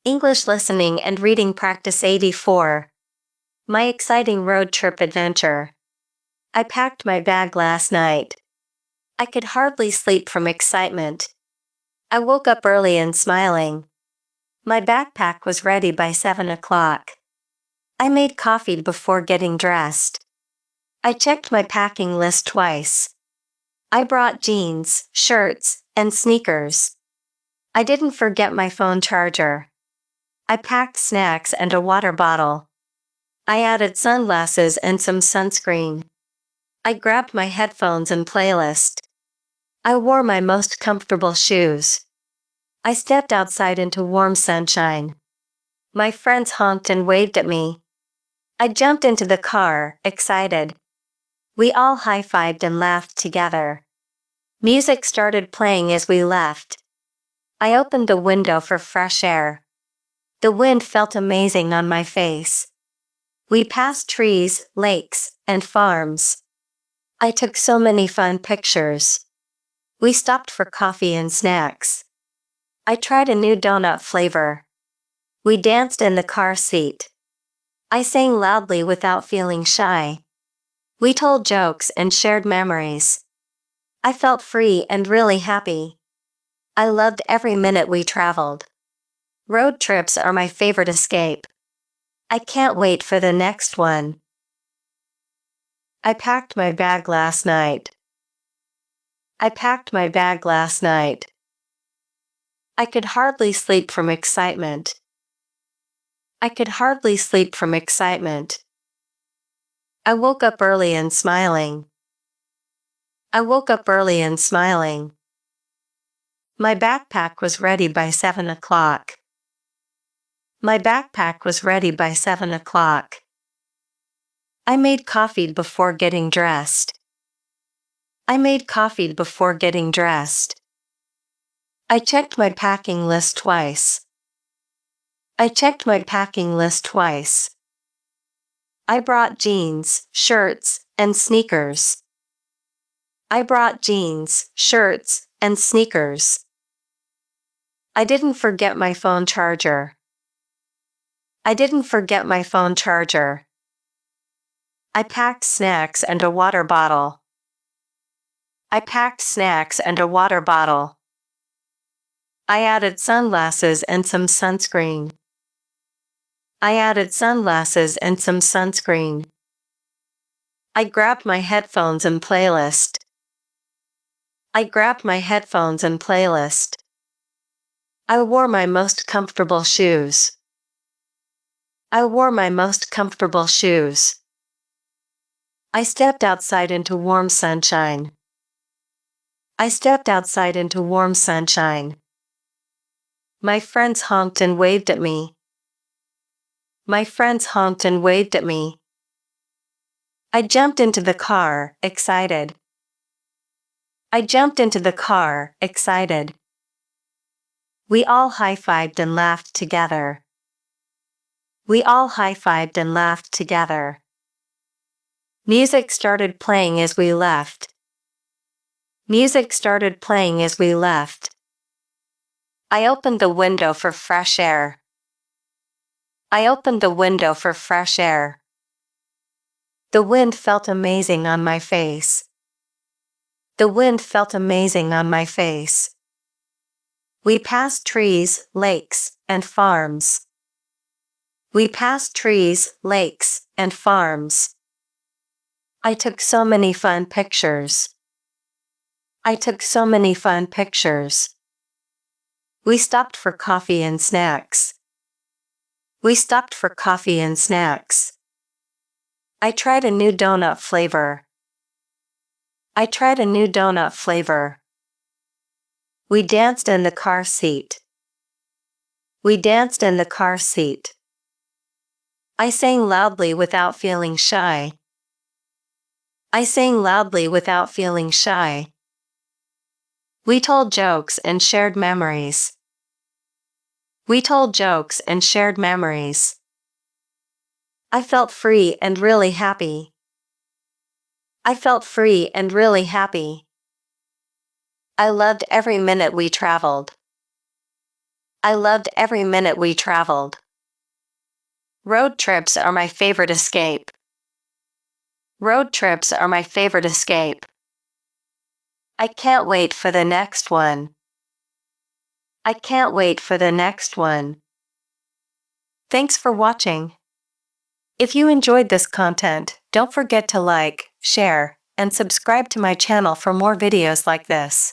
English listening and reading practice 84. My exciting road trip adventure. I packed my bag last night. I could hardly sleep from excitement. I woke up early and smiling. My backpack was ready by 7 o'clock. I made coffee before getting dressed. I checked my packing list twice. I brought jeans, shirts, and sneakers. I didn't forget my phone charger. I packed snacks and a water bottle. I added sunglasses and some sunscreen. I grabbed my headphones and playlist. I wore my most comfortable shoes. I stepped outside into warm sunshine. My friends honked and waved at me. I jumped into the car, excited. We all high-fived and laughed together. Music started playing as we left. I opened the window for fresh air. The wind felt amazing on my face. We passed trees, lakes, and farms. I took so many fun pictures. We stopped for coffee and snacks. I tried a new donut flavor. We danced in the car seat. I sang loudly without feeling shy. We told jokes and shared memories. I felt free and really happy. I loved every minute we traveled. Road trips are my favorite escape. I can't wait for the next one. I packed my bag last night. I packed my bag last night. I could hardly sleep from excitement. I could hardly sleep from excitement. I woke up early and smiling. I woke up early and smiling. My backpack was ready by 7 o'clock. My backpack was ready by 7 o'clock. I made coffee before getting dressed. I made coffee before getting dressed. I checked my packing list twice. I checked my packing list twice. I brought jeans, shirts, and sneakers. I brought jeans, shirts, and sneakers. I didn't forget my phone charger. I didn't forget my phone charger. I packed snacks and a water bottle. I packed snacks and a water bottle. I added sunglasses and some sunscreen. I added sunglasses and some sunscreen. I grabbed my headphones and playlist. I grabbed my headphones and playlist. I wore my most comfortable shoes. I wore my most comfortable shoes. I stepped outside into warm sunshine. I stepped outside into warm sunshine. My friends honked and waved at me. My friends honked and waved at me. I jumped into the car, excited. I jumped into the car, excited. We all high-fived and laughed together. We all high-fived and laughed together. Music started playing as we left. Music started playing as we left. I opened the window for fresh air. I opened the window for fresh air. The wind felt amazing on my face. The wind felt amazing on my face. We passed trees, lakes, and farms. We passed trees, lakes, and farms. I took so many fun pictures. I took so many fun pictures. We stopped for coffee and snacks. We stopped for coffee and snacks. I tried a new donut flavor. I tried a new donut flavor. We danced in the car seat. We danced in the car seat. I sang loudly without feeling shy. I sang loudly without feeling shy. We told jokes and shared memories. We told jokes and shared memories. I felt free and really happy. I felt free and really happy. I loved every minute we traveled. I loved every minute we traveled. Road trips are my favorite escape. Road trips are my favorite escape. I can't wait for the next one. I can't wait for the next one. Thanks for watching. If you enjoyed this content, don't forget to like, share, and subscribe to my channel for more videos like this.